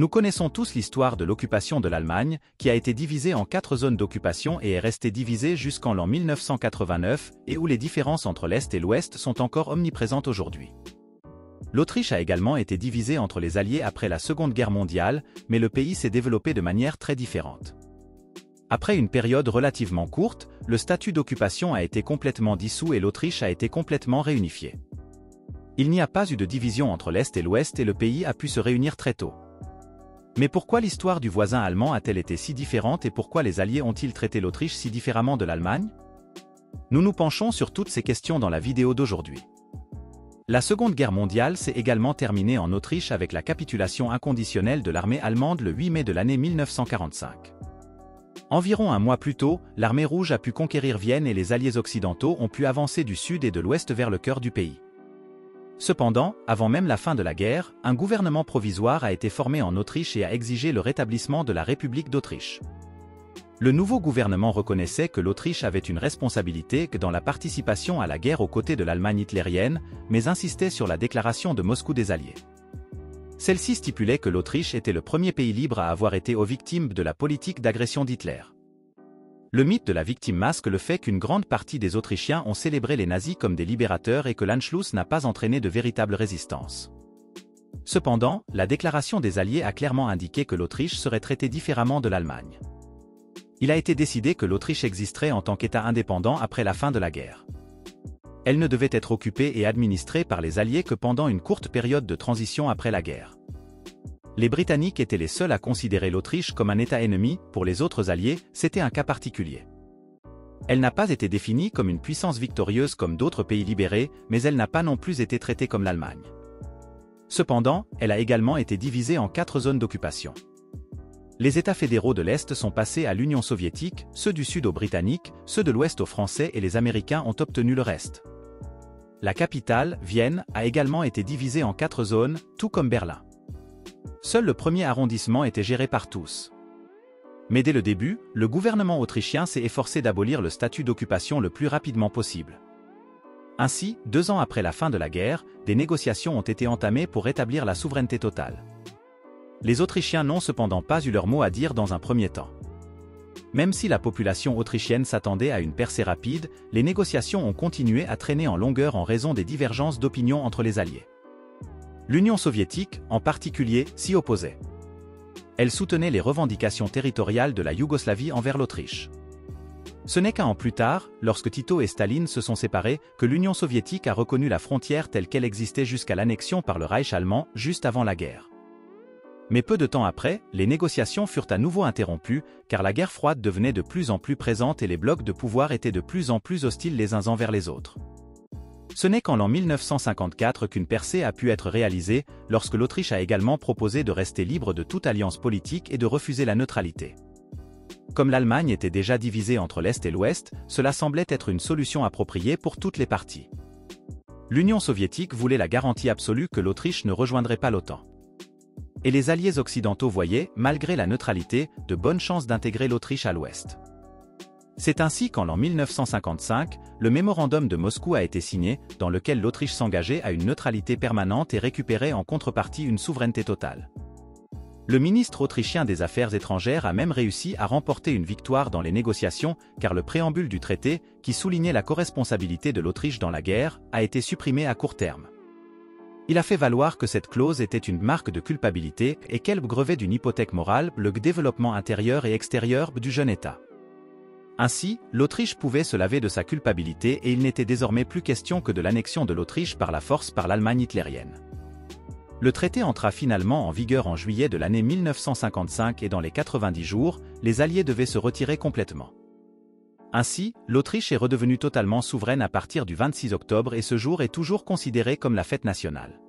Nous connaissons tous l'histoire de l'occupation de l'Allemagne, qui a été divisée en 4 zones d'occupation et est restée divisée jusqu'en l'an 1989, et où les différences entre l'Est et l'Ouest sont encore omniprésentes aujourd'hui. L'Autriche a également été divisée entre les Alliés après la Seconde Guerre mondiale, mais le pays s'est développé de manière très différente. Après une période relativement courte, le statut d'occupation a été complètement dissous et l'Autriche a été complètement réunifiée. Il n'y a pas eu de division entre l'Est et l'Ouest et le pays a pu se réunir très tôt. Mais pourquoi l'histoire du voisin allemand a-t-elle été si différente et pourquoi les Alliés ont-ils traité l'Autriche si différemment de l'Allemagne? Nous nous penchons sur toutes ces questions dans la vidéo d'aujourd'hui. La Seconde Guerre mondiale s'est également terminée en Autriche avec la capitulation inconditionnelle de l'armée allemande le 8 mai de l'année 1945. Environ un mois plus tôt, l'armée rouge a pu conquérir Vienne et les Alliés occidentaux ont pu avancer du sud et de l'ouest vers le cœur du pays. Cependant, avant même la fin de la guerre, un gouvernement provisoire a été formé en Autriche et a exigé le rétablissement de la République d'Autriche. Le nouveau gouvernement reconnaissait que l'Autriche avait une responsabilité dans la participation à la guerre aux côtés de l'Allemagne hitlérienne, mais insistait sur la déclaration de Moscou des Alliés. Celle-ci stipulait que l'Autriche était le premier pays libre à avoir été aux victimes de la politique d'agression d'Hitler. Le mythe de la victime masque le fait qu'une grande partie des Autrichiens ont célébré les nazis comme des libérateurs et que l'Anschluss n'a pas entraîné de véritable résistance. Cependant, la déclaration des Alliés a clairement indiqué que l'Autriche serait traitée différemment de l'Allemagne. Il a été décidé que l'Autriche existerait en tant qu'État indépendant après la fin de la guerre. Elle ne devait être occupée et administrée par les Alliés que pendant une courte période de transition après la guerre. Les Britanniques étaient les seuls à considérer l'Autriche comme un État ennemi, pour les autres Alliés, c'était un cas particulier. Elle n'a pas été définie comme une puissance victorieuse comme d'autres pays libérés, mais elle n'a pas non plus été traitée comme l'Allemagne. Cependant, elle a également été divisée en 4 zones d'occupation. Les États fédéraux de l'Est sont passés à l'Union soviétique, ceux du Sud aux Britanniques, ceux de l'Ouest aux Français et les Américains ont obtenu le reste. La capitale, Vienne, a également été divisée en 4 zones, tout comme Berlin. Seul le premier arrondissement était géré par tous. Mais dès le début, le gouvernement autrichien s'est efforcé d'abolir le statut d'occupation le plus rapidement possible. Ainsi, 2 ans après la fin de la guerre, des négociations ont été entamées pour rétablir la souveraineté totale. Les Autrichiens n'ont cependant pas eu leur mot à dire dans un premier temps. Même si la population autrichienne s'attendait à une percée rapide, les négociations ont continué à traîner en longueur en raison des divergences d'opinion entre les Alliés. L'Union soviétique, en particulier, s'y opposait. Elle soutenait les revendications territoriales de la Yougoslavie envers l'Autriche. Ce n'est qu'un an plus tard, lorsque Tito et Staline se sont séparés, que l'Union soviétique a reconnu la frontière telle qu'elle existait jusqu'à l'annexion par le Reich allemand, juste avant la guerre. Mais peu de temps après, les négociations furent à nouveau interrompues, car la guerre froide devenait de plus en plus présente et les blocs de pouvoir étaient de plus en plus hostiles les uns envers les autres. Ce n'est qu'en l'an 1954 qu'une percée a pu être réalisée, lorsque l'Autriche a également proposé de rester libre de toute alliance politique et de refuser la neutralité. Comme l'Allemagne était déjà divisée entre l'Est et l'Ouest, cela semblait être une solution appropriée pour toutes les parties. L'Union soviétique voulait la garantie absolue que l'Autriche ne rejoindrait pas l'OTAN. Et les alliés occidentaux voyaient, malgré la neutralité, de bonnes chances d'intégrer l'Autriche à l'Ouest. C'est ainsi qu'en l'an 1955, le mémorandum de Moscou a été signé, dans lequel l'Autriche s'engageait à une neutralité permanente et récupérait en contrepartie une souveraineté totale. Le ministre autrichien des Affaires étrangères a même réussi à remporter une victoire dans les négociations, car le préambule du traité, qui soulignait la coresponsabilité de l'Autriche dans la guerre, a été supprimé à court terme. Il a fait valoir que cette clause était une marque de culpabilité et qu'elle grevait d'une hypothèque morale le développement intérieur et extérieur du jeune État. Ainsi, l'Autriche pouvait se laver de sa culpabilité et il n'était désormais plus question que de l'annexion de l'Autriche par la force par l'Allemagne hitlérienne. Le traité entra finalement en vigueur en juillet de l'année 1955 et dans les 90 jours, les Alliés devaient se retirer complètement. Ainsi, l'Autriche est redevenue totalement souveraine à partir du 26 octobre et ce jour est toujours considéré comme la fête nationale.